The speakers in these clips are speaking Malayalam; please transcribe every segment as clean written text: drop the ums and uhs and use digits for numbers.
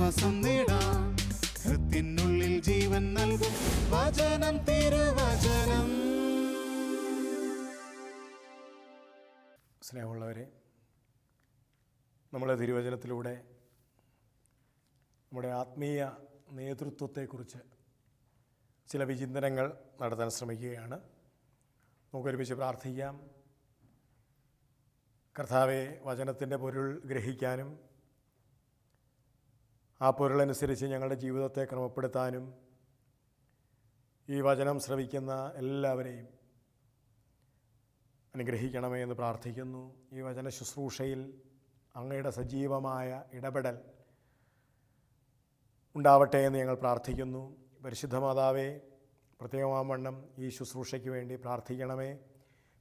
ആശ്വാസം നേടാം. ഹൃത്തിനുള്ളിൽ ജീവൻ നൽകും വചനം, തിരുവചനം. സ്നേഹമുള്ളവരെ, നമ്മളെ തിരുവചനത്തിലൂടെ നമ്മുടെ ആത്മീയ നേതൃത്വത്തെക്കുറിച്ച് ചില വിചിന്തനങ്ങൾ നടത്താൻ ശ്രമിക്കുകയാണ്. നമുക്കൊരുമിച്ച് പ്രാർത്ഥിക്കാം. കർത്താവെ, വചനത്തിൻ്റെ പൊരുൾ ഗ്രഹിക്കാനും ആ പൊരുളനുസരിച്ച് ഞങ്ങളുടെ ജീവിതത്തെ ക്രമപ്പെടുത്താനും ഈ വചനം ശ്രവിക്കുന്ന എല്ലാവരെയും അനുഗ്രഹിക്കണമേ എന്ന് പ്രാർത്ഥിക്കുന്നു. ഈ വചന ശുശ്രൂഷയിൽ അങ്ങയുടെ സജീവമായ ഇടപെടൽ ഉണ്ടാവട്ടെ എന്ന് ഞങ്ങൾ പ്രാർത്ഥിക്കുന്നു. പരിശുദ്ധ മാതാവേ, പ്രത്യേകമാവണ്ണം ഈ ശുശ്രൂഷയ്ക്ക് വേണ്ടി പ്രാർത്ഥിക്കണമേ.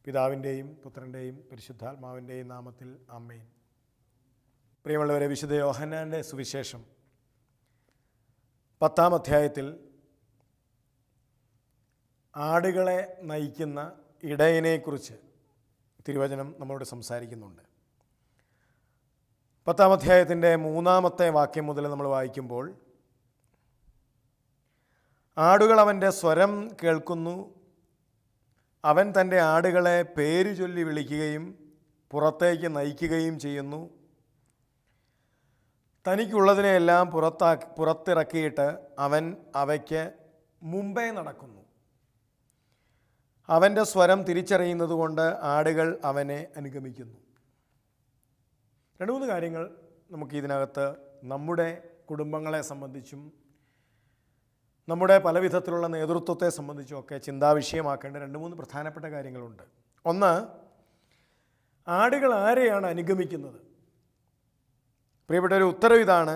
പിതാവിൻ്റെയും പുത്രൻ്റെയും പരിശുദ്ധാത്മാവിൻ്റെയും നാമത്തിൽ ആമേൻ. പ്രിയമുള്ളവരെ, വിശുദ്ധ യോഹന്നാൻ്റെ സുവിശേഷം 10-ാം അധ്യായത്തിൽ ആടുകളെ നയിക്കുന്ന ഇടയനെക്കുറിച്ച് തിരുവചനം നമ്മളോട് സംസാരിക്കുന്നുണ്ട്. 10-ാം അധ്യായത്തിൻ്റെ 3-ാമത്തെ വാക്യം മുതൽ നമ്മൾ വായിക്കുമ്പോൾ, ആടുകൾ അവൻ്റെ സ്വരം കേൾക്കുന്നു. അവൻ തൻ്റെ ആടുകളെ പേര് ചൊല്ലി വിളിക്കുകയും പുറത്തേക്ക് നയിക്കുകയും ചെയ്യുന്നു. തനിക്കുള്ളതിനെയെല്ലാം പുറത്തിറക്കിയിട്ട് അവൻ അവയ്ക്ക് മുമ്പേ നടക്കുന്നു. അവൻ്റെ സ്വരം തിരിച്ചറിയുന്നത് കൊണ്ട് ആടുകൾ അവനെ അനുഗമിക്കുന്നു. 2-3 കാര്യങ്ങൾ നമുക്ക് ഇതിനകത്ത് നമ്മുടെ കുടുംബങ്ങളെ സംബന്ധിച്ചും നമ്മുടെ പല വിധത്തിലുള്ള നേതൃത്വത്തെ സംബന്ധിച്ചുമൊക്കെ ചിന്താവിഷയമാക്കേണ്ട 2-3 പ്രധാനപ്പെട്ട കാര്യങ്ങളുണ്ട്. ഒന്ന്, ആടുകൾ ആരെയാണ് അനുഗമിക്കുന്നത്? പ്രിയപ്പെട്ടൊരു ഉത്തരവ് ഇതാണ്: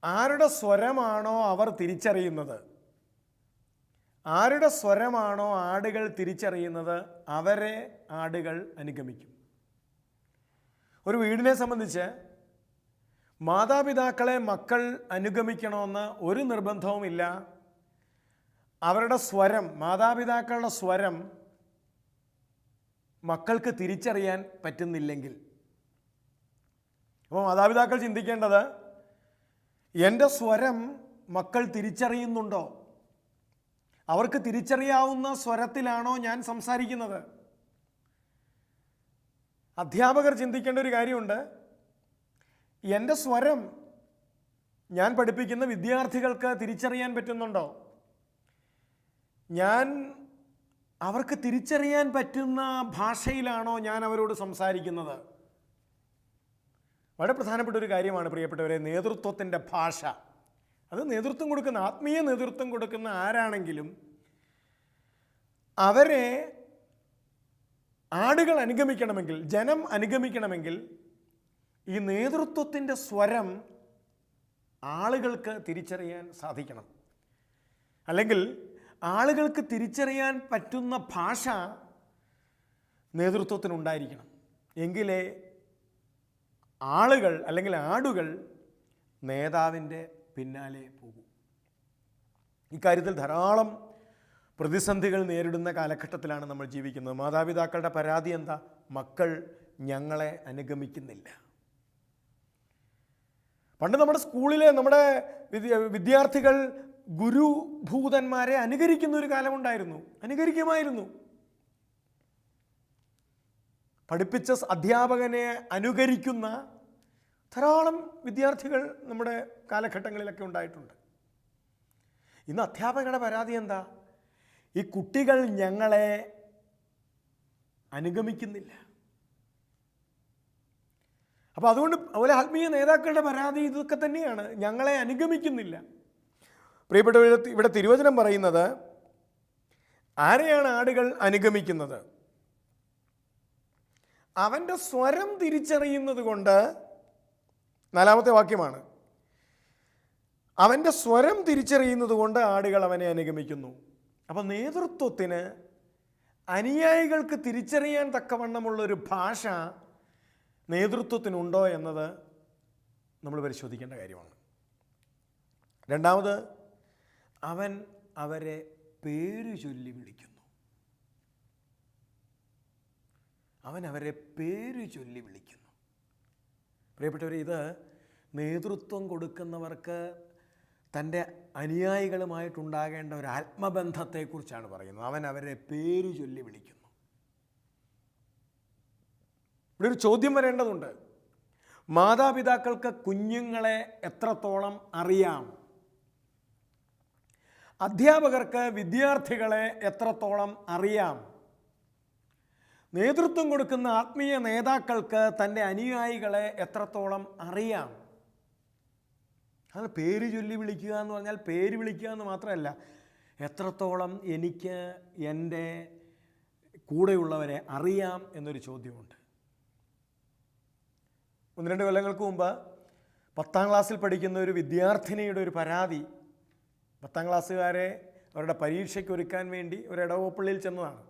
ആരുടെ സ്വരമാണോ അവർ തിരിച്ചറിയുന്നത്, ആരുടെ സ്വരമാണോ ആടുകൾ തിരിച്ചറിയുന്നത്, അവരെ ആടുകൾ അനുഗമിക്കും. ഒരു വീടിനെ സംബന്ധിച്ച് മാതാപിതാക്കളെ മക്കൾ അനുഗമിക്കണമെന്ന് ഒരു നിർബന്ധവുമില്ല. അവരുടെ സ്വരം, മാതാപിതാക്കളുടെ സ്വരം മക്കൾക്ക് തിരിച്ചറിയാൻ പറ്റുന്നില്ലെങ്കിൽ, അപ്പോൾ മാതാപിതാക്കൾ ചിന്തിക്കേണ്ടത്, എൻ്റെ സ്വരം മക്കൾ തിരിച്ചറിയുന്നുണ്ടോ? അവർക്ക് തിരിച്ചറിയാവുന്ന സ്വരത്തിലാണോ ഞാൻ സംസാരിക്കുന്നത്? അധ്യാപകർ ചിന്തിക്കേണ്ട ഒരു കാര്യമുണ്ട്, എൻ്റെ സ്വരം ഞാൻ പഠിപ്പിക്കുന്ന വിദ്യാർത്ഥികൾക്ക് തിരിച്ചറിയാൻ പറ്റുന്നുണ്ടോ? ഞാൻ അവർക്ക് തിരിച്ചറിയാൻ പറ്റുന്ന ഭാഷയിലാണോ ഞാൻ അവരോട് സംസാരിക്കുന്നത്? വളരെ പ്രധാനപ്പെട്ട ഒരു കാര്യമാണ് പ്രിയപ്പെട്ടവരെ, നേതൃത്വത്തിൻ്റെ ഭാഷ. അത് നേതൃത്വം കൊടുക്കുന്ന, ആത്മീയ നേതൃത്വം കൊടുക്കുന്ന ആരാണെങ്കിലും അവരെ ആടുകൾ അനുഗമിക്കണമെങ്കിൽ, ജനം അനുഗമിക്കണമെങ്കിൽ, ഈ നേതൃത്വത്തിൻ്റെ സ്വരം ആളുകൾക്ക് തിരിച്ചറിയാൻ സാധിക്കണം. അല്ലെങ്കിൽ ആളുകൾക്ക് തിരിച്ചറിയാൻ പറ്റുന്ന ഭാഷ നേതൃത്വത്തിനുണ്ടായിരിക്കണം. എങ്കിലേ ആളുകൾ അല്ലെങ്കിൽ ആടുകൾ നേതാവിൻ്റെ പിന്നാലെ പോകും. ഇക്കാര്യത്തിൽ ധാരാളം പ്രതിസന്ധികൾ നേരിടുന്ന കാലഘട്ടത്തിലാണ് നമ്മൾ ജീവിക്കുന്നത്. മാതാപിതാക്കളുടെ പരാതി എന്താ? മക്കൾ ഞങ്ങളെ അനുഗമിക്കുന്നില്ല. പണ്ട് നമ്മുടെ സ്കൂളിലെ നമ്മുടെ വിദ്യാർത്ഥികൾ ഗുരുഭൂതന്മാരെ അനുകരിക്കുന്ന ഒരു കാലമുണ്ടായിരുന്നു, അനുകരിക്കുമായിരുന്നു. പഠിപ്പിച്ച അധ്യാപകനെ അനുകരിക്കുന്ന ധാരാളം വിദ്യാർത്ഥികൾ നമ്മുടെ കാലഘട്ടങ്ങളിലൊക്കെ ഉണ്ടായിട്ടുണ്ട്. ഇന്ന് അധ്യാപകരുടെ പരാതി എന്താ? ഈ കുട്ടികൾ ഞങ്ങളെ അനുഗമിക്കുന്നില്ല. അപ്പോൾ അതുപോലെ ആത്മീയ നേതാക്കളുടെ പരാതി ഇതൊക്കെ തന്നെയാണ്, ഞങ്ങളെ അനുഗമിക്കുന്നില്ല. പ്രിയപ്പെട്ടവർ, ഇവിടെ തിരുവചനം പറയുന്നത് ആരെയാണ് ആടുകൾ അനുഗമിക്കുന്നത്? അവൻ്റെ സ്വരം തിരിച്ചറിയുന്നത് കൊണ്ട്, 4-ാമത്തെ വാക്യമാണ്, അവൻ്റെ സ്വരം തിരിച്ചറിയുന്നത് കൊണ്ട് ആടുകൾ അവനെ അനുഗമിക്കുന്നു. അപ്പോൾ നേതൃത്വത്തിന് അനുയായികൾക്ക് തിരിച്ചറിയാൻ തക്കവണ്ണമുള്ളൊരു ഭാഷ നേതൃത്വത്തിനുണ്ടോ എന്നത് നമ്മൾ പരിശോധിക്കേണ്ട കാര്യമാണ്. 2-ാമത്, അവൻ അവരെ പേര് ചൊല്ലി വിളിക്കുന്നു. അവൻ അവരെ പേര് ചൊല്ലി വിളിക്കുന്നു. പ്രിയപ്പെട്ടവരെ, ഇത് നേതൃത്വം കൊടുക്കുന്നവർക്ക് തൻ്റെ അനുയായികളുമായിട്ടുണ്ടാകേണ്ട ഒരു ആത്മബന്ധത്തെക്കുറിച്ചാണ് പറയുന്നത്. അവൻ അവരെ പേര് ചൊല്ലി വിളിക്കുന്നു. ഇവിടെ ഒരു ചോദ്യം വരേണ്ടതുണ്ട്. മാതാപിതാക്കൾക്ക് കുഞ്ഞുങ്ങളെ എത്രത്തോളം അറിയാം? അധ്യാപകർക്ക് വിദ്യാർത്ഥികളെ എത്രത്തോളം അറിയാം? നേതൃത്വം കൊടുക്കുന്ന ആത്മീയ നേതാക്കൾക്ക് തൻ്റെ അനുയായികളെ എത്രത്തോളം അറിയാം? അത് പേര് ചൊല്ലി വിളിക്കുക എന്ന് പറഞ്ഞാൽ പേര് വിളിക്കുക എന്ന് മാത്രമല്ല, എത്രത്തോളം എനിക്ക് എൻ്റെ കൂടെയുള്ളവരെ അറിയാം എന്നൊരു ചോദ്യമുണ്ട്. 1-2 കൊല്ലങ്ങൾക്ക് മുമ്പ് 10ാം ക്ലാസ്സിൽ പഠിക്കുന്ന ഒരു വിദ്യാർത്ഥിനിയുടെ ഒരു പരാതി, 10ാം ക്ലാസ്സുകാരെ അവരുടെ പരീക്ഷയ്ക്ക് ഒരുക്കാൻ വേണ്ടി ഒരു ഇടവപ്പള്ളിയിൽ ചെന്നതാണ്.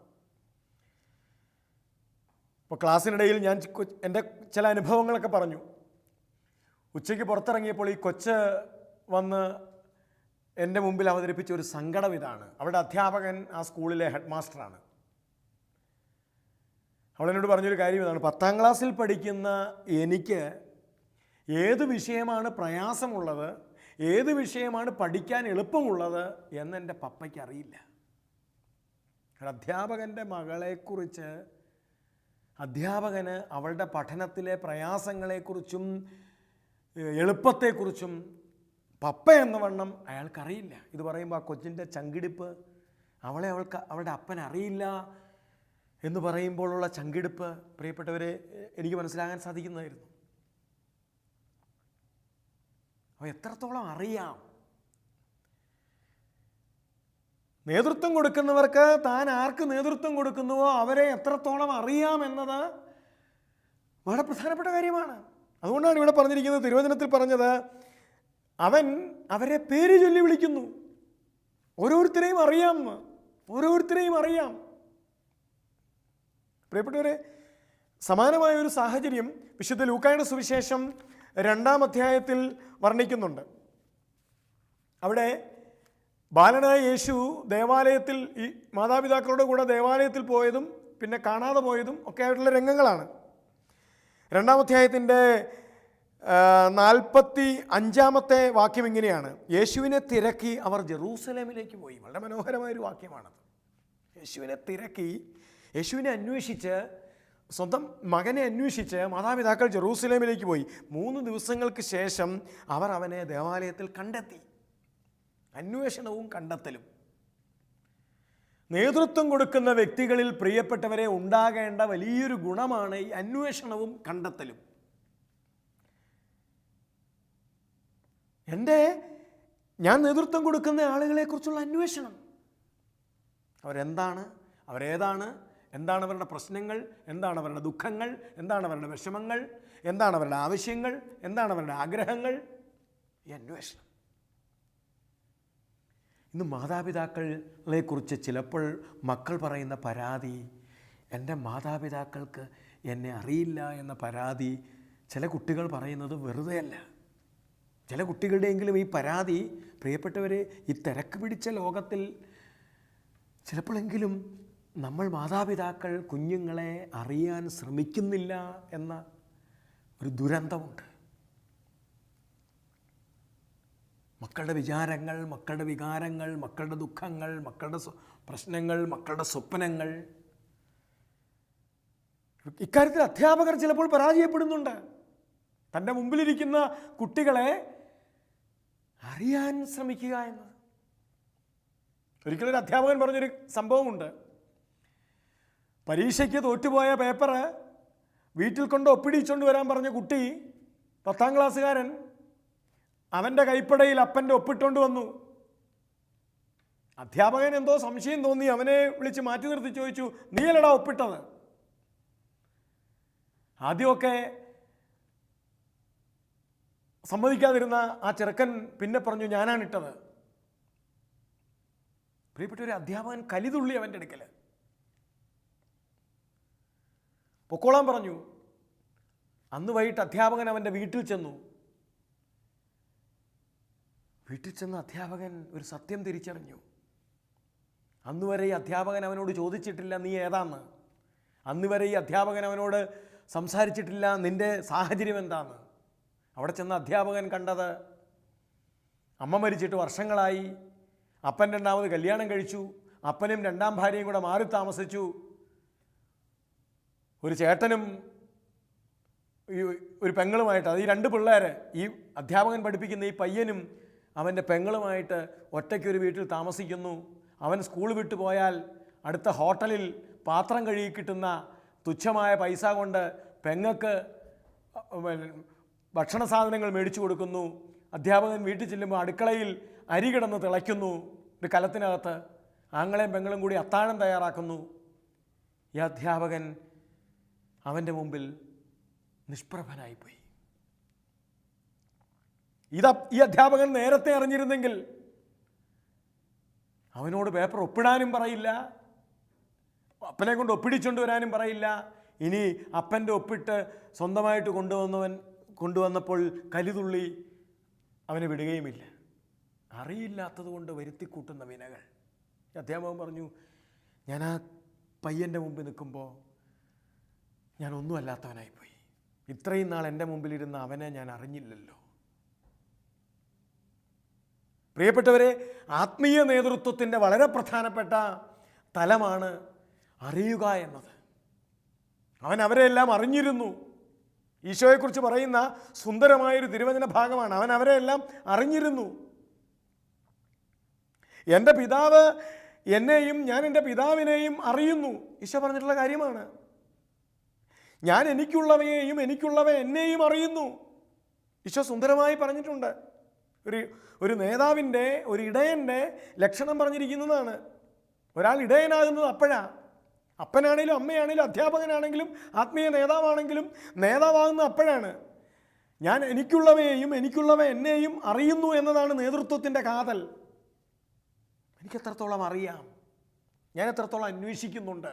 അപ്പോൾ ക്ലാസ്സിനിടയിൽ ഞാൻ എൻ്റെ ചില അനുഭവങ്ങളൊക്കെ പറഞ്ഞു. ഉച്ചയ്ക്ക് പുറത്തിറങ്ങിയപ്പോൾ ഈ കൊച്ച് വന്ന് എൻ്റെ മുമ്പിൽ അവതരിപ്പിച്ച ഒരു സങ്കടം ഇതാണ്. അവളുടെ അധ്യാപകൻ ആ സ്കൂളിലെ ഹെഡ് മാസ്റ്ററാണ്. അവളെന്നോട് പറഞ്ഞൊരു കാര്യം ഇതാണ്: 10ാം ക്ലാസ്സിൽ പഠിക്കുന്ന എനിക്ക് ഏത് വിഷയമാണ് പ്രയാസമുള്ളത്, ഏത് വിഷയമാണ് പഠിക്കാൻ എളുപ്പമുള്ളത് എന്നെൻ്റെ പപ്പയ്ക്ക് അറിയില്ല. അധ്യാപകൻ്റെ മകളെക്കുറിച്ച് അധ്യാപകന് അവളുടെ പഠനത്തിലെ പ്രയാസങ്ങളെക്കുറിച്ചും എളുപ്പത്തെക്കുറിച്ചും പപ്പ എന്ന വണ്ണം അയാൾക്കറിയില്ല. ഇത് പറയുമ്പോൾ ആ കൊച്ചിൻ്റെ ചങ്കിടിപ്പ്, അവളുടെ അപ്പൻ അറിയില്ല എന്ന് പറയുമ്പോഴുള്ള ചങ്കിടിപ്പ് പ്രിയപ്പെട്ടവരെ എനിക്ക് മനസ്സിലാകാൻ സാധിക്കുന്നതായിരുന്നു. അപ്പോൾ എത്രത്തോളം അറിയാം? നേതൃത്വം കൊടുക്കുന്നവർക്ക് താൻ ആർക്ക് നേതൃത്വം കൊടുക്കുന്നുവോ അവരെ എത്രത്തോളം അറിയാം എന്നത് വളരെ പ്രധാനപ്പെട്ട കാര്യമാണ്. അതുകൊണ്ടാണ് ഇവിടെ പറഞ്ഞിരിക്കുന്നത്, തിരുവചനത്തിൽ പറഞ്ഞത്, അവൻ അവരെ പേര് ചൊല്ലി വിളിക്കുന്നു. ഓരോരുത്തരെയും അറിയാം, ഓരോരുത്തരെയും അറിയാം. പ്രിയപ്പെട്ടവരെ, സമാനമായ ഒരു സാഹചര്യം വിശുദ്ധ ലൂക്കായുടെ സുവിശേഷം 2-ാം അധ്യായത്തിൽ വർണ്ണിക്കുന്നുണ്ട്. അവിടെ ബാലനായ യേശു ദേവാലയത്തിൽ ഈ മാതാപിതാക്കളുടെ കൂടെ ദേവാലയത്തിൽ പോയതും പിന്നെ കാണാതെ പോയതും ഒക്കെ ആയിട്ടുള്ള രംഗങ്ങളാണ്. 2-ാം അധ്യായത്തിൻ്റെ 45-ാമത്തെ വാക്യം ഇങ്ങനെയാണ്: യേശുവിനെ തിരക്കി അവർ ജെറൂസലേമിലേക്ക് പോയി. വളരെ മനോഹരമായൊരു വാക്യമാണത്. യേശുവിനെ തിരക്കി, യേശുവിനെ അന്വേഷിച്ച്, സ്വന്തം മകനെ അന്വേഷിച്ച് മാതാപിതാക്കൾ ജെറൂസലേമിലേക്ക് പോയി. 3 ദിവസങ്ങൾക്ക് ശേഷം അവർ അവനെ ദേവാലയത്തിൽ കണ്ടെത്തി. അന്വേഷണവും കണ്ടെത്തലും. നേതൃത്വം കൊടുക്കുന്ന വ്യക്തികളിൽ പ്രിയപ്പെട്ടവരെ ഉണ്ടാകേണ്ട വലിയൊരു ഗുണമാണ് ഈ അന്വേഷണവും കണ്ടെത്തലും. ഞാൻ നേതൃത്വം കൊടുക്കുന്ന ആളുകളെക്കുറിച്ചുള്ള അന്വേഷണം. അവരെന്താണ്, അവരേതാണ്, എന്താണ് അവരുടെ പ്രശ്നങ്ങൾ, എന്താണ് അവരുടെ ദുഃഖങ്ങൾ, എന്താണ് അവരുടെ വിഷമങ്ങൾ, എന്താണ് അവരുടെ ആവശ്യങ്ങൾ, എന്താണ് അവരുടെ ആഗ്രഹങ്ങൾ, ഈ അന്വേഷണം. ഇന്ന് മാതാപിതാക്കളെക്കുറിച്ച് ചിലപ്പോൾ മക്കൾ പറയുന്ന പരാതി, എൻ്റെ മാതാപിതാക്കൾക്ക് എന്നെ അറിയില്ല എന്ന പരാതി ചില കുട്ടികൾ പറയുന്നത് വെറുതെയല്ല. ചില കുട്ടികളുടെയെങ്കിലും ഈ പരാതി, പ്രിയപ്പെട്ടവരെ, ഈ തിരക്ക് പിടിച്ച ലോകത്തിൽ ചിലപ്പോഴെങ്കിലും നമ്മൾ മാതാപിതാക്കൾ കുഞ്ഞുങ്ങളെ അറിയാൻ ശ്രമിക്കുന്നില്ല എന്ന ഒരു ദുരന്തമുണ്ട്. മക്കളുടെ വിചാരങ്ങൾ, മക്കളുടെ വികാരങ്ങൾ, മക്കളുടെ ദുഃഖങ്ങൾ, മക്കളുടെ പ്രശ്നങ്ങൾ, മക്കളുടെ സ്വപ്നങ്ങൾ, ഇക്കാര്യത്തിൽ അധ്യാപകർ ചിലപ്പോൾ പരാജയപ്പെടുന്നുണ്ട്. തൻ്റെ മുമ്പിലിരിക്കുന്ന കുട്ടികളെ അറിയാൻ ശ്രമിക്കുക എന്നത്. ഒരിക്കലൊരു അധ്യാപകൻ പറഞ്ഞൊരു സംഭവമുണ്ട്. പരീക്ഷയ്ക്ക് തോറ്റുപോയ പേപ്പർ വീട്ടിൽ കൊണ്ട് ഒപ്പിടിച്ചുകൊണ്ട് വരാൻ പറഞ്ഞ കുട്ടി, 10ാം ക്ലാസ്സുകാരൻ, അവൻ്റെ കൈപ്പടയിൽ അപ്പൻ്റെ ഒപ്പിട്ടുകൊണ്ട് വന്നു. അധ്യാപകൻ എന്തോ സംശയം തോന്നി അവനെ വിളിച്ച് മാറ്റി നിർത്തി ചോദിച്ചു, നീയല്ലടാ ഒപ്പിട്ടത്? ആദ്യമൊക്കെ സമ്മതിക്കാതിരുന്ന ആ ചെറുക്കൻ പിന്നെ പറഞ്ഞു, ഞാനാണിട്ടത്. പ്രിയപ്പെട്ട ഒരു അധ്യാപകൻ കലിതുള്ളി അവൻ്റെ അടുക്കൽ. പൊക്കോളാൻ പറഞ്ഞു. അന്ന് വൈകിട്ട് അധ്യാപകൻ അവൻ്റെ വീട്ടിൽ ചെന്നു. വീട്ടിൽ ചെന്ന അധ്യാപകൻ ഒരു സത്യം തിരിച്ചറിഞ്ഞു. അന്നുവരെ ഈ അധ്യാപകൻ അവനോട് ചോദിച്ചിട്ടില്ല നീ ഏതാന്ന്. അന്നുവരെ ഈ അധ്യാപകൻ അവനോട് സംസാരിച്ചിട്ടില്ല നിൻ്റെ സാഹചര്യം എന്താന്ന്. അവിടെ ചെന്ന അധ്യാപകൻ കണ്ടത് അമ്മ മരിച്ചിട്ട് വർഷങ്ങളായി, അപ്പൻ രണ്ടാമത് കല്യാണം കഴിച്ചു, അപ്പനും രണ്ടാം ഭാര്യയും കൂടെ മാറി താമസിച്ചു, ഒരു ചേട്ടനും ഒരു പെങ്ങളുമായിട്ട്, അത് ഈ 2 പിള്ളേർ, ഈ അധ്യാപകൻ പഠിപ്പിക്കുന്ന ഈ പയ്യനും അവൻ്റെ പെങ്ങളുമായിട്ട് ഒറ്റയ്ക്കൊരു വീട്ടിൽ താമസിക്കുന്നു. അവൻ സ്കൂൾ വിട്ടു പോയാൽ അടുത്ത ഹോട്ടലിൽ പാത്രം കഴുകി കിട്ടുന്ന തുച്ഛമായ പൈസ കൊണ്ട് പെങ്ങൾക്ക് ഭക്ഷണ സാധനങ്ങൾ മേടിച്ചു കൊടുക്കുന്നു. അധ്യാപകൻ വീട്ടിൽ ചെല്ലുമ്പോൾ അടുക്കളയിൽ അരി കിടന്ന് തിളയ്ക്കുന്നു ഒരു കലത്തിനകത്ത്. ആങ്ങളെയും പെങ്ങളും കൂടി അത്താഴം തയ്യാറാക്കുന്നു. ഈ അധ്യാപകൻ അവൻ്റെ മുമ്പിൽ നിഷ്പ്രഭനായിപ്പോയി. ഈ അധ്യാപകൻ നേരത്തെ അറിഞ്ഞിരുന്നെങ്കിൽ അവനോട് പേപ്പർ ഒപ്പിടാനും പറയില്ല, അപ്പനെ കൊണ്ട് ഒപ്പിടിച്ചുകൊണ്ട് വരാനും പറയില്ല. ഇനി അപ്പൻ്റെ ഒപ്പിട്ട് സ്വന്തമായിട്ട് കൊണ്ടുവന്നപ്പോൾ കലിതുള്ളി അവനെ വിടുകയുമില്ല. അറിയില്ലാത്തത് കൊണ്ട് വരുത്തിക്കൂട്ടുന്ന വിനകൾ. അധ്യാപകൻ പറഞ്ഞു, ഞാൻ ആ പയ്യൻ്റെ മുമ്പിൽ നിൽക്കുമ്പോൾ ഞാൻ ഒന്നുമല്ലാത്തവനായിപ്പോയി. ഇത്രയും നാൾ എൻ്റെ മുമ്പിലിരുന്ന അവനെ ഞാൻ അറിഞ്ഞില്ലല്ലോ. പ്രിയപ്പെട്ടവരെ, ആത്മീയ നേതൃത്വത്തിൻ്റെ വളരെ പ്രധാനപ്പെട്ട തലമാണ് അറിയുക എന്നത്. അവൻ അവരെല്ലാം അറിഞ്ഞിരുന്നു. ഈശോയെക്കുറിച്ച് പറയുന്ന സുന്ദരമായൊരു തിരുവചന ഭാഗമാണ്. അവൻ അവരെല്ലാം അറിഞ്ഞിരുന്നു. എൻ്റെ പിതാവ് എന്നെയും ഞാൻ എൻ്റെ പിതാവിനെയും അറിയുന്നു. ഈശോ പറഞ്ഞിട്ടുള്ള കാര്യമാണ്. ഞാൻ എനിക്കുള്ളവയെയും എനിക്കുള്ളവ എന്നെയും അറിയുന്നു. ഈശോ സുന്ദരമായി പറഞ്ഞിട്ടുണ്ട്. ഒരു നേതാവിൻ്റെ, ഒരു ഇടയൻ്റെ ലക്ഷണം പറഞ്ഞിരിക്കുന്നതാണ്. ഒരാൾ ഇടയനാകുന്നത് അപ്പോഴാണ്. അപ്പനാണെങ്കിലും അമ്മയാണെങ്കിലും അധ്യാപകനാണെങ്കിലും ആത്മീയ നേതാവാണെങ്കിലും നേതാവാകുന്നത് അപ്പോഴാണ്. ഞാൻ എനിക്കുള്ളവയെയും എനിക്കുള്ളവ എന്നെയും അറിയുന്നു എന്നതാണ് നേതൃത്വത്തിൻ്റെ കാതൽ. എനിക്ക് എത്രത്തോളം അറിയാം, ഞാൻ എത്രത്തോളം അന്വേഷിക്കുന്നുണ്ട്.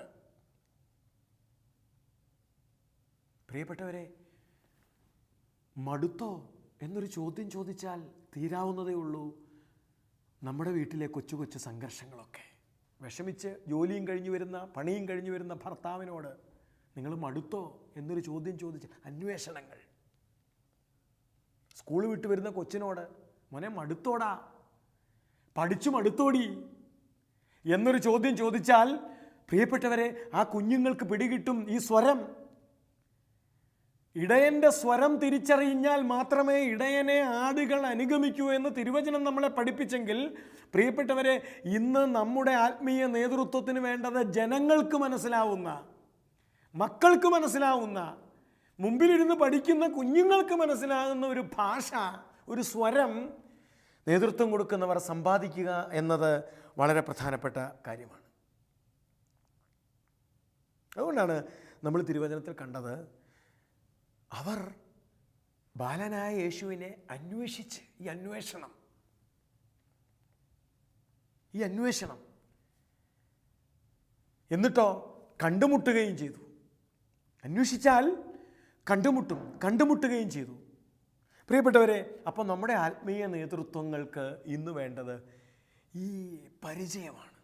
പ്രിയപ്പെട്ടവരെ, മടുത്തോ എന്നൊരു ചോദ്യം ചോദിച്ചാൽ തീരാവുന്നതേ ഉള്ളൂ നമ്മുടെ വീട്ടിലെ കൊച്ചു കൊച്ചു സംഘർഷങ്ങളൊക്കെ. വിഷമിച്ച് ജോലിയും കഴിഞ്ഞു വരുന്ന, പണിയും കഴിഞ്ഞു വരുന്ന ഭർത്താവിനോട് നിങ്ങൾ മടുത്തോ എന്നൊരു ചോദ്യം ചോദിച്ച് അന്വേഷണങ്ങൾ. സ്കൂൾ വിട്ട് വരുന്ന കൊച്ചിനോട് മോനെ മടുത്തോടാ, പഠിച്ചു മടുത്തോടി എന്നൊരു ചോദ്യം ചോദിച്ചാൽ പ്രിയപ്പെട്ടവരെ, ആ കുഞ്ഞുങ്ങൾക്ക് പിടികിട്ടും ഈ സ്വരം. ഇടയൻ്റെ സ്വരം തിരിച്ചറിഞ്ഞാൽ മാത്രമേ ഇടയനെ ആടുകൾ അനുഗമിക്കൂ എന്ന് തിരുവചനം നമ്മളെ പഠിപ്പിച്ചെങ്കിൽ, പ്രിയപ്പെട്ടവരെ, ഇന്ന് നമ്മുടെ ആത്മീയ നേതൃത്വത്തിന് വേണ്ടത് ജനങ്ങൾക്ക് മനസ്സിലാവുന്ന, മക്കൾക്ക് മനസ്സിലാവുന്ന, മുമ്പിലിരുന്ന് പഠിക്കുന്ന കുഞ്ഞുങ്ങൾക്ക് മനസ്സിലാകുന്ന ഒരു ഭാഷ, ഒരു സ്വരം നേതൃത്വം കൊടുക്കുന്നവർ സമ്പാദിക്കുക എന്നത് വളരെ പ്രധാനപ്പെട്ട കാര്യമാണ്. അതുകൊണ്ടാണ് നമ്മൾ തിരുവചനത്തിൽ കണ്ടത്, അവർ ബാലനായ യേശുവിനെ അന്വേഷിച്ച്, ഈ അന്വേഷണം എന്നിട്ടോ കണ്ടുമുട്ടുകയും ചെയ്തു. അന്വേഷിച്ചാൽ കണ്ടുമുട്ടുകയും ചെയ്തു. പ്രിയപ്പെട്ടവരെ, അപ്പോൾ നമ്മുടെ ആത്മീയ നേതൃത്വങ്ങൾക്ക് ഇന്ന് വേണ്ടത് ഈ പരിചയമാണ്.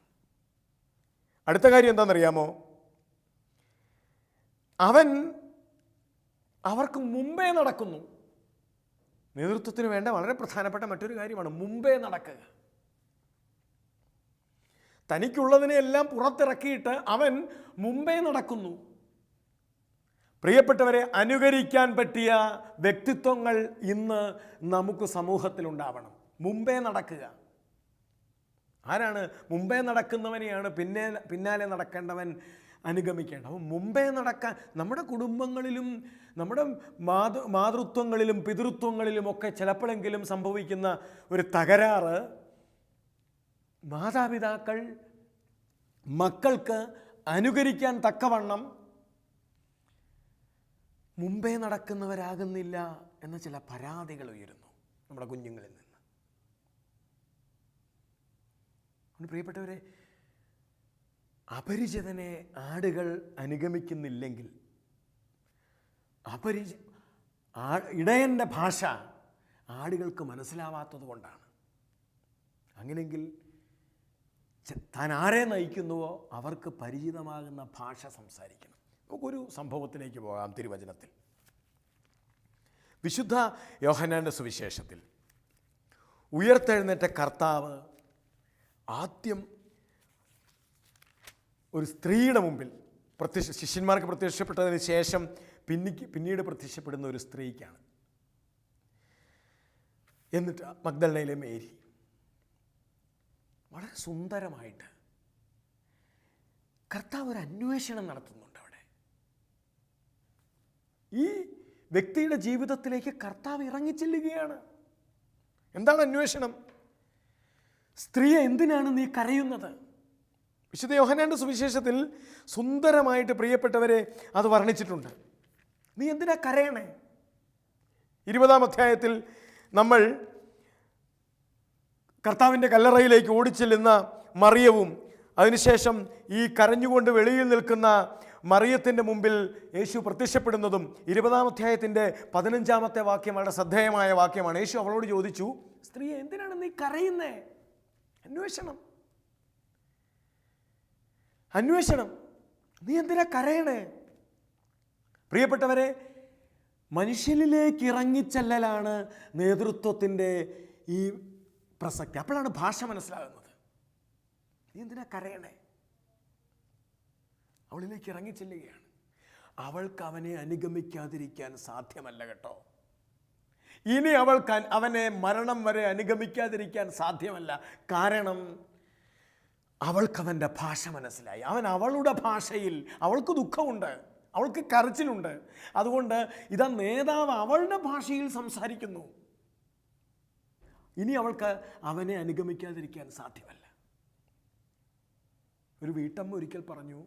അടുത്ത കാര്യം എന്താണെന്നറിയാമോ? അവൻ അവർക്ക് മുമ്പേ നടക്കുന്നു. നേതൃത്വത്തിന് വേണ്ട വളരെ പ്രധാനപ്പെട്ട മറ്റൊരു കാര്യമാണ് മുമ്പേ നടക്കുക. തനിക്കുള്ളതിനെല്ലാം പുറത്തിറക്കിയിട്ട് അവൻ മുമ്പേ നടക്കുന്നു. പ്രിയപ്പെട്ടവരെ, അനുകരിക്കാൻ പറ്റിയ വ്യക്തിത്വങ്ങൾ ഇന്ന് നമുക്ക് സമൂഹത്തിലുണ്ടാവണം. മുമ്പേ നടക്കുക. ആരാണ് മുമ്പേ നടക്കുന്നവനെയാണ് പിന്നാലെ നടക്കേണ്ടവൻ അനുഗമിക്കേണ്ടത്. അപ്പോൾ മുമ്പേ നടക്കാൻ നമ്മുടെ കുടുംബങ്ങളിലും നമ്മുടെ മാതൃത്വങ്ങളിലും പിതൃത്വങ്ങളിലുമൊക്കെ ചിലപ്പോഴെങ്കിലും സംഭവിക്കുന്ന ഒരു തകരാറ്, മാതാപിതാക്കൾ മക്കൾക്ക് അനുകരിക്കാൻ തക്കവണ്ണം മുമ്പേ നടക്കുന്നവരാകുന്നില്ല എന്ന ചില പരാതികൾ ഉയരുന്നു നമ്മുടെ കുഞ്ഞുങ്ങളിൽ നിന്ന്. പ്രിയപ്പെട്ടവരെ, അപരിചിതനെ ആടുകൾ അനുഗമിക്കുന്നില്ലെങ്കിൽ, ഇടയൻ്റെ ഭാഷ ആടുകൾക്ക് മനസ്സിലാവാത്തത് കൊണ്ടാണ്. അങ്ങനെയെങ്കിൽ താൻ ആരെ നയിക്കുന്നുവോ അവർക്ക് പരിചിതമാകുന്ന ഭാഷ സംസാരിക്കണം. നമുക്കൊരു സംഭവത്തിലേക്ക് പോകാം തിരുവചനത്തിൽ. വിശുദ്ധ യോഹന്നാൻ്റെ സുവിശേഷത്തിൽ ഉയർത്തെഴുന്നേറ്റ കർത്താവ് ആദ്യം ഒരു സ്ത്രീയുടെ മുമ്പിൽ ശിഷ്യന്മാർക്ക് പ്രത്യക്ഷപ്പെട്ടതിന് ശേഷം പിന്നീട് പ്രത്യക്ഷപ്പെടുന്ന ഒരു സ്ത്രീക്കാണ്. എന്നിട്ട് മഗ്ദലനയിലെ മേരി വളരെ സുന്ദരമായിട്ട് കർത്താവ് ഒരു അന്വേഷണം നടത്തുന്നുണ്ട് അവിടെ. ഈ വ്യക്തിയുടെ ജീവിതത്തിലേക്ക് കർത്താവ് ഇറങ്ങിച്ചെല്ലുകയാണ്. എന്താണ് അന്വേഷണം? സ്ത്രീയെ, എന്തിനാണ് നീ കരയുന്നത്? വിശുദ്ധ യോഹന്നാന്റെ സുവിശേഷത്തിൽ സുന്ദരമായിട്ട് പ്രിയപ്പെട്ടവരെ അത് വർണ്ണിച്ചിട്ടുണ്ട്. നീ എന്തിനാ കരയണേ? 20-ാം അധ്യായത്തിൽ നമ്മൾ കർത്താവിൻ്റെ കല്ലറയിലേക്ക് ഓടിച്ചെല്ലുന്ന മറിയവും അതിനുശേഷം ഈ കരഞ്ഞുകൊണ്ട് വെളിയിൽ നിൽക്കുന്ന മറിയത്തിൻ്റെ മുമ്പിൽ യേശു പ്രത്യക്ഷപ്പെടുന്നതും 20-ാം അധ്യായത്തിൻ്റെ 15-ാമത്തെ വാക്യം വളരെ ശ്രദ്ധേയമായ വാക്യമാണ്. യേശു അവളോട് ചോദിച്ചു, സ്ത്രീയെ, എന്തിനാണ് നീ കരയുന്നേ? അന്വേഷണം, നീ എന്തിനാ കരയണേ? പ്രിയപ്പെട്ടവരെ, മനുഷ്യനിലേക്ക് ഇറങ്ങിച്ചെല്ലലാണ് നേതൃത്വത്തിൻ്റെ ഈ പ്രസക്തി. അപ്പോഴാണ് ഭാഷ മനസ്സിലാകുന്നത്. നീ എന്തിനാ കരയണേ? അവളിലേക്ക് ഇറങ്ങിച്ചെല്ലുകയാണ്. അവൾക്ക് അവനെ അനുഗമിക്കാതിരിക്കാൻ സാധ്യമല്ല കേട്ടോ. ഇനി അവൾക്ക് അവനെ മരണം വരെ അനുഗമിക്കാതിരിക്കാൻ സാധ്യമല്ല. കാരണം അവൾക്കവൻ്റെ ഭാഷ മനസ്സിലായി. അവൻ അവളുടെ ഭാഷയിൽ, അവൾക്ക് ദുഃഖമുണ്ട്, അവൾക്ക് കരച്ചിലുണ്ട്. അതുകൊണ്ട് ഇതാ നേതാവ് അവളുടെ ഭാഷയിൽ സംസാരിക്കുന്നു. ഇനി അവൾക്ക് അവനെ അനുഗമിക്കാതിരിക്കാൻ സാധ്യമല്ല. ഒരു വീട്ടമ്മ ഒരിക്കൽ പറഞ്ഞു,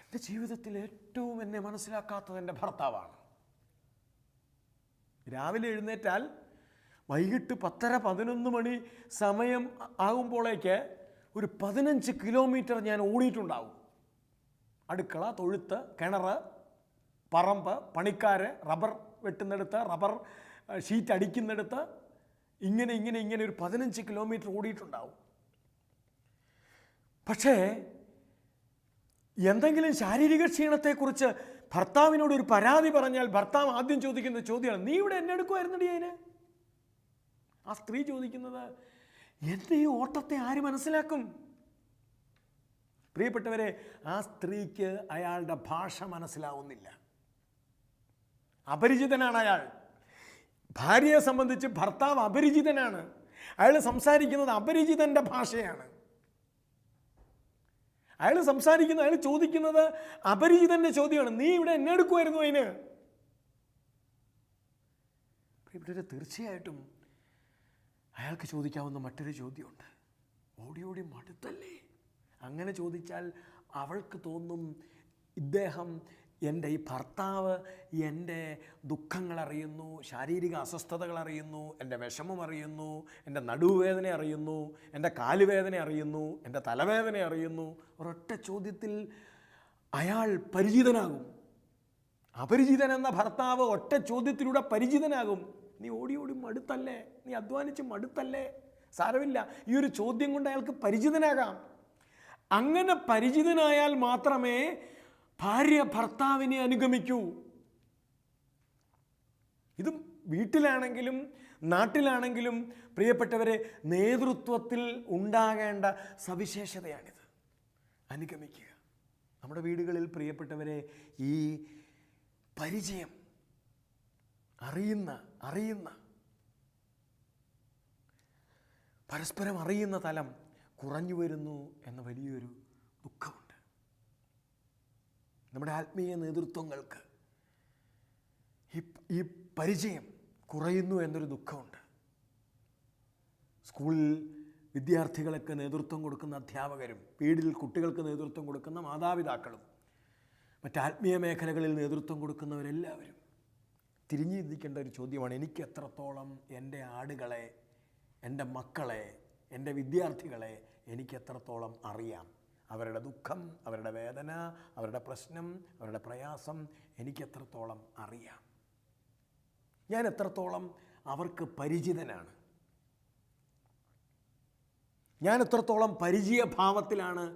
എൻ്റെ ജീവിതത്തിൽ ഏറ്റവും എന്നെ മനസ്സിലാക്കാത്തത് എൻ്റെ ഭർത്താവാണ്. രാവിലെ എഴുന്നേറ്റാൽ വൈകിട്ട് 10:30-11 മണി സമയം ആകുമ്പോഴേക്ക് ഒരു 15 കിലോമീറ്റർ ഞാൻ ഓടിയിട്ടുണ്ടാവും. അടുക്കള, തൊഴുത്ത്, കിണർ, പറമ്പ്, പണിക്കാര്, റബ്ബർ വെട്ടുന്നിടത്ത്, റബ്ബർ ഷീറ്റ് അടിക്കുന്നിടത്ത്, ഇങ്ങനെ ഒരു 15 കിലോമീറ്റർ ഓടിയിട്ടുണ്ടാവും. പക്ഷേ എന്തെങ്കിലും ശാരീരിക ക്ഷീണത്തെക്കുറിച്ച് ഭർത്താവിനോട് ഒരു പരാതി പറഞ്ഞാൽ ഭർത്താവ് ആദ്യം ചോദിക്കുന്ന ചോദ്യമാണ്, നീ ഇവിടെ എന്നെ എടുക്കുമായിരുന്നടി അതിന്? ആ സ്ത്രീ ചോദിക്കുന്നത്, എൻ്റെ ഈ ഓട്ടത്തെ ആര് മനസ്സിലാക്കും? പ്രിയപ്പെട്ടവരെ, ആ സ്ത്രീക്ക് അയാളുടെ ഭാഷ മനസ്സിലാവുന്നില്ല. അപരിചിതനാണ് അയാൾ. ഭാര്യയെ സംബന്ധിച്ച് ഭർത്താവ് അപരിചിതനാണ്. അയാൾ സംസാരിക്കുന്നത് അപരിചിതൻ്റെ ഭാഷയാണ്. അയാൾ ചോദിക്കുന്നത് അപരിചിതൻ്റെ ചോദ്യമാണ്, നീ ഇവിടെ എന്നെ എടുക്കുമായിരുന്നു അതിന്? പ്രിയപ്പെട്ടവരെ, തീർച്ചയായിട്ടും അയാൾക്ക് ചോദിക്കാവുന്ന മറ്റൊരു ചോദ്യമുണ്ട്. ഓടി മടുത്തല്ലേ? അങ്ങനെ ചോദിച്ചാൽ അവൾക്ക് തോന്നും, ഇദ്ദേഹം, എൻ്റെ ഈ ഭർത്താവ് എൻ്റെ ദുഃഖങ്ങൾ അറിയുന്നു, ശാരീരിക അസ്വസ്ഥതകൾ അറിയുന്നു, എൻ്റെ വിഷമം അറിയുന്നു, എൻ്റെ നടുവേദന അറിയുന്നു, എൻ്റെ കാലുവേദന അറിയുന്നു, എൻ്റെ തലവേദന അറിയുന്നു. ഒരൊറ്റ ചോദ്യത്തിൽ അയാൾ പരിചിതനാകും. അപരിചിതൻ എന്ന ഭർത്താവ് ഒറ്റ ചോദ്യത്തിലൂടെ പരിചിതനാകും. നീ ഓടി മടുത്തല്ലേ? നീ അധ്വാനിച്ച് മടുത്തല്ലേ? സാരമില്ല, ഈ ഒരു ചോദ്യം കൊണ്ട് അയാൾക്ക് പരിചിതനാകാം. അങ്ങനെ പരിചിതനായാൽ മാത്രമേ ഭാര്യ ഭർത്താവിനെ അനുഗമിക്കൂ. ഇത് വീട്ടിലാണെങ്കിലും നാട്ടിലാണെങ്കിലും പ്രിയപ്പെട്ടവരെ, നേതൃത്വത്തിൽ ഉണ്ടാകേണ്ട സവിശേഷതയാണിത്. അനുഗമിക്കുക. നമ്മുടെ വീടുകളിൽ പ്രിയപ്പെട്ടവരെ, ഈ പരിചയം, അറിയുന്ന പരസ്പരം അറിയുന്ന തലം കുറഞ്ഞു വരുന്നു എന്ന വലിയൊരു ദുഃഖമുണ്ട്. നമ്മുടെ ആത്മീയ നേതൃത്വങ്ങൾക്ക് ഈ പരിചയം കുറയുന്നു എന്നൊരു ദുഃഖമുണ്ട്. സ്കൂളിൽ വിദ്യാർത്ഥികളൊക്കെ നേതൃത്വം കൊടുക്കുന്ന അധ്യാപകരും, വീട്ടിൽ കുട്ടികൾക്ക് നേതൃത്വം കൊടുക്കുന്ന മാതാപിതാക്കളും, മറ്റ് ആത്മീയ മേഖലകളിൽ നേതൃത്വം കൊടുക്കുന്നവരെല്ലാവരും തിരിഞ്ഞു ചിന്തിക്കേണ്ട ഒരു ചോദ്യമാണ്, എനിക്ക് എത്രത്തോളം എൻ്റെ ആടുകളെ, എൻ്റെ മക്കളെ, എൻ്റെ വിദ്യാർത്ഥികളെ എനിക്ക് എത്രത്തോളം അറിയാം? അവരുടെ ദുഃഖം, അവരുടെ വേദന, അവരുടെ പ്രശ്നം, അവരുടെ പ്രയാസം എനിക്ക് എത്രത്തോളം അറിയാം? ഞാൻ എത്രത്തോളം അവർക്ക് പരിചിതനാണ്? ഞാൻ എത്രത്തോളം പരിചയഭാവത്തിലാണ്,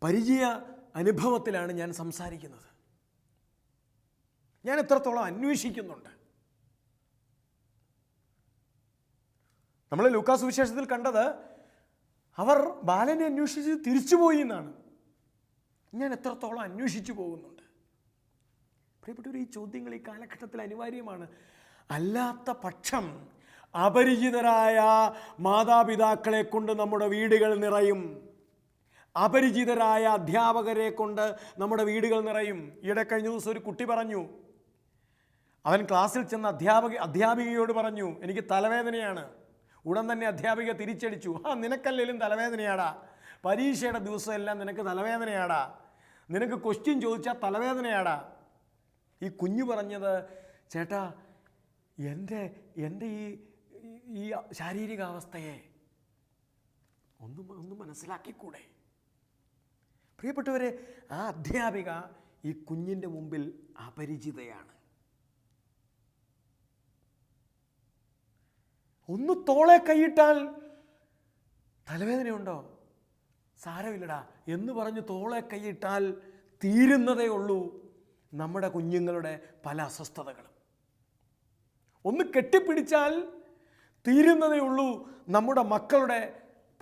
പരിചയ അനുഭവത്തിലാണ് ഞാൻ സംസാരിക്കുന്നത്? ഞാൻ എത്രത്തോളം അന്വേഷിക്കുന്നുണ്ട്? നമ്മൾ ലൂക്കാസ് സുവിശേഷത്തിൽ കണ്ടത് അവർ ബാലനെ അന്വേഷിച്ച് തിരിച്ചുപോയി എന്നാണ്. ഞാൻ എത്രത്തോളം അന്വേഷിച്ചു പോകുന്നുണ്ട്? പ്രിയപ്പെട്ടവർ, ഈ ചോദ്യങ്ങൾ ഈ കാലഘട്ടത്തിൽ അനിവാര്യമാണ്. അല്ലാത്ത പക്ഷം അപരിചിതരായ മാതാപിതാക്കളെ കൊണ്ട് നമ്മുടെ വീടുകൾ നിറയും. അപരിചിതരായ അധ്യാപകരെ കൊണ്ട് നമ്മുടെ വീടുകൾ നിറയും. ഈയിടെ കഴിഞ്ഞ ദിവസം ഒരു കുട്ടി പറഞ്ഞു, അവൻ ക്ലാസ്സിൽ ചെന്ന അധ്യാപികയോട് പറഞ്ഞു, എനിക്ക് തലവേദനയാണ്. ഉടൻ തന്നെ അധ്യാപിക തിരിച്ചടിച്ചു, നിനക്കല്ലേലും തലവേദനയാടാ, പരീക്ഷയുടെ ദിവസമെല്ലാം നിനക്ക് തലവേദനയാടാ, നിനക്ക് ക്വസ്റ്റ്യൻ ചോദിച്ചാൽ തലവേദനയാടാ. ഈ കുഞ്ഞ് പറഞ്ഞത്, ചേട്ടാ എൻ്റെ ഈ ശാരീരികാവസ്ഥയെ ഒന്ന് മനസ്സിലാക്കിക്കൂടെ? പ്രിയപ്പെട്ടവരെ, ആ അധ്യാപിക ഈ കുഞ്ഞിൻ്റെ മുമ്പിൽ അപരിചിതയാണ്. ഒന്ന് തോളെ കൈയിട്ടാൽ തലവേദനയുണ്ടോ? സാരമില്ലടാ എന്ന് പറഞ്ഞ് തോളെ കൈയിട്ടാൽ തീരുന്നതേ ഉള്ളൂ നമ്മുടെ കുഞ്ഞുങ്ങളുടെ പല അസ്വസ്ഥതകളും. ഒന്ന് കെട്ടിപ്പിടിച്ചാൽ തീരുന്നതേ ഉള്ളൂ നമ്മുടെ മക്കളുടെ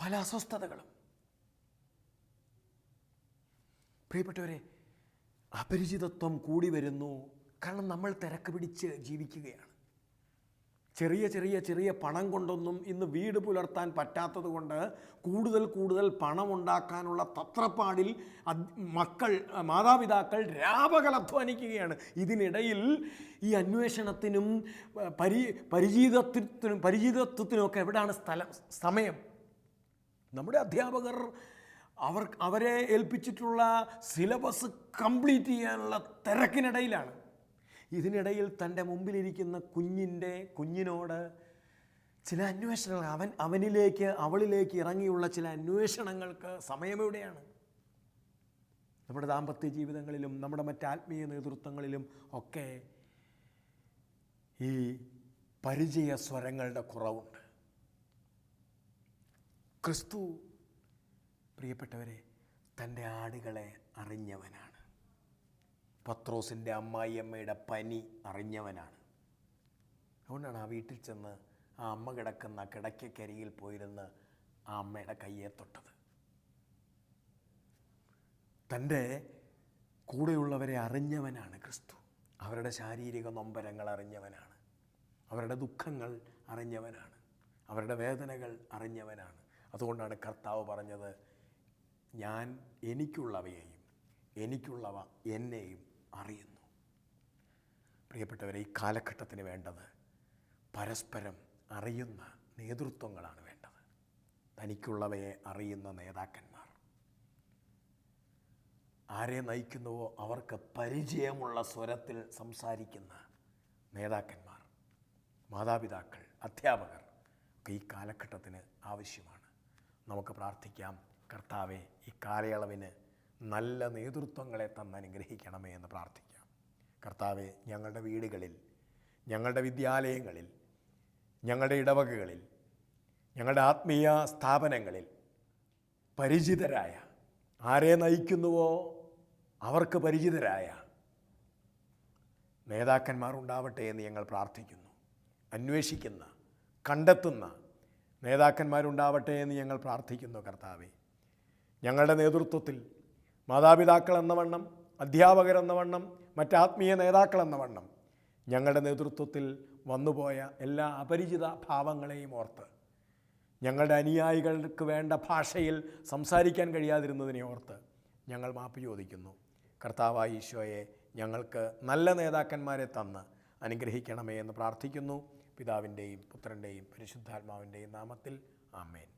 പല അസ്വസ്ഥതകളും. പ്രിയപ്പെട്ടവരെ, അപരിചിതത്വം കൂടി വരുന്നു. കാരണം നമ്മൾ തിരക്ക് പിടിച്ച് ജീവിക്കുകയാണ്. ചെറിയ ചെറിയ ചെറിയ പണം കൊണ്ടൊന്നും ഇന്ന് വീട് പുലർത്താൻ പറ്റാത്തത് കൊണ്ട് കൂടുതൽ പണം ഉണ്ടാക്കാനുള്ള തത്രപ്പാടിൽ മാതാപിതാക്കൾ രാപകൽ അധ്വാനിക്കുകയാണ്. ഇതിനിടയിൽ ഈ അന്വേഷണത്തിനും പരിചിതത്വത്തിനുമൊക്കെ എവിടെയാണ് സമയം? നമ്മുടെ അധ്യാപകർ അവരെ ഏൽപ്പിച്ചിട്ടുള്ള സിലബസ് കംപ്ലീറ്റ് ചെയ്യാനുള്ള തിരക്കിനിടയിലാണ്. ഇതിനിടയിൽ തൻ്റെ മുമ്പിലിരിക്കുന്ന കുഞ്ഞിനോട് ചില അന്വേഷണങ്ങൾ, അവളിലേക്ക് ഇറങ്ങിയുള്ള ചില അന്വേഷണങ്ങൾക്ക് സമയമെവിടെയാണ്? നമ്മുടെ ദാമ്പത്യ ജീവിതങ്ങളിലും നമ്മുടെ മറ്റ് ആത്മീയ നേതൃത്വങ്ങളിലും ഒക്കെ ഈ പരിചയ സ്വരങ്ങളുടെ കുറവുണ്ട്. ക്രിസ്തു, പ്രിയപ്പെട്ടവരെ, തൻ്റെ ആടുകളെ അറിഞ്ഞവനാണ്. പത്രോസിൻ്റെ അമ്മായിയമ്മയുടെ പനി അറിഞ്ഞവനാണ്. അതുകൊണ്ടാണ് ആ വീട്ടിൽ ചെന്ന് ആ അമ്മ കിടക്കുന്ന കിടക്കക്കരിയിൽ പോയിരുന്ന് ആ അമ്മയുടെ കയ്യെ തൊട്ടത്. തൻ്റെ കൂടെയുള്ളവരെ അറിഞ്ഞവനാണ് ക്രിസ്തു. അവരുടെ ശാരീരിക നൊമ്പരങ്ങൾ അറിഞ്ഞവനാണ്, അവരുടെ ദുഃഖങ്ങൾ അറിഞ്ഞവനാണ്, അവരുടെ വേദനകൾ അറിഞ്ഞവനാണ്. അതുകൊണ്ടാണ് കർത്താവ് പറഞ്ഞത്, ഞാൻ എനിക്കുള്ളവയെയും എനിക്കുള്ളവ എന്നെയും അറിയുന്നു. പ്രിയപ്പെട്ടവരെ, ഈ കാലഘട്ടത്തിന് വേണ്ടത് പരസ്പരം അറിയുന്ന നേതൃത്വങ്ങളാണ് വേണ്ടത്. തനിക്കുള്ളവയെ അറിയുന്ന നേതാക്കന്മാർ. ആരെ നയിക്കുന്നുവോ അവർക്ക് പരിചയമുള്ള സ്വരത്തിൽ സംസാരിക്കുന്ന നേതാക്കന്മാർ, മാതാപിതാക്കൾ, അധ്യാപകർ ഒക്കെ ഈ കാലഘട്ടത്തിന് ആവശ്യമാണ്. നമുക്ക് പ്രാർത്ഥിക്കാം. കർത്താവെ, ഈ കാലയളവിന് നല്ല നേതൃത്വങ്ങളെ തന്ന് അനുഗ്രഹിക്കണമേ എന്ന് പ്രാർത്ഥിക്കാം. കർത്താവെ, ഞങ്ങളുടെ വീടുകളിൽ, ഞങ്ങളുടെ വിദ്യാലയങ്ങളിൽ, ഞങ്ങളുടെ ഇടവകകളിൽ, ഞങ്ങളുടെ ആത്മീയ സ്ഥാപനങ്ങളിൽ പരിചിതരായ, ആരെ നയിക്കുന്നുവോ അവർക്ക് പരിചിതരായ നേതാക്കന്മാരുണ്ടാവട്ടെ എന്ന് ഞങ്ങൾ പ്രാർത്ഥിക്കുന്നു. അന്വേഷിക്കുന്ന, കണ്ടെത്തുന്ന നേതാക്കന്മാരുണ്ടാവട്ടെ എന്ന് ഞങ്ങൾ പ്രാർത്ഥിക്കുന്നു. കർത്താവെ, ഞങ്ങളുടെ നേതൃത്വത്തിൽ മാതാപിതാക്കൾ എന്ന വണ്ണം, അധ്യാപകരെന്ന വണ്ണം, മറ്റാത്മീയ നേതാക്കളെന്ന വണ്ണം ഞങ്ങളുടെ നേതൃത്വത്തിൽ വന്നുപോയ എല്ലാ അപരിചിത ഭാവങ്ങളെയും ഓർത്ത്, ഞങ്ങളുടെ അനുയായികൾക്ക് വേണ്ട ഭാഷയിൽ സംസാരിക്കാൻ കഴിയാതിരുന്നതിനെ ഓർത്ത് ഞങ്ങൾ മാപ്പ് ചോദിക്കുന്നു. കർത്താവായ ഈശോയെ, ഞങ്ങൾക്ക് നല്ല നേതാക്കന്മാരെ തന്ന് അനുഗ്രഹിക്കണമേ എന്ന് പ്രാർത്ഥിക്കുന്നു. പിതാവിൻ്റെയും പുത്രൻ്റെയും പരിശുദ്ധാത്മാവിൻ്റെയും നാമത്തിൽ ആമേൻ.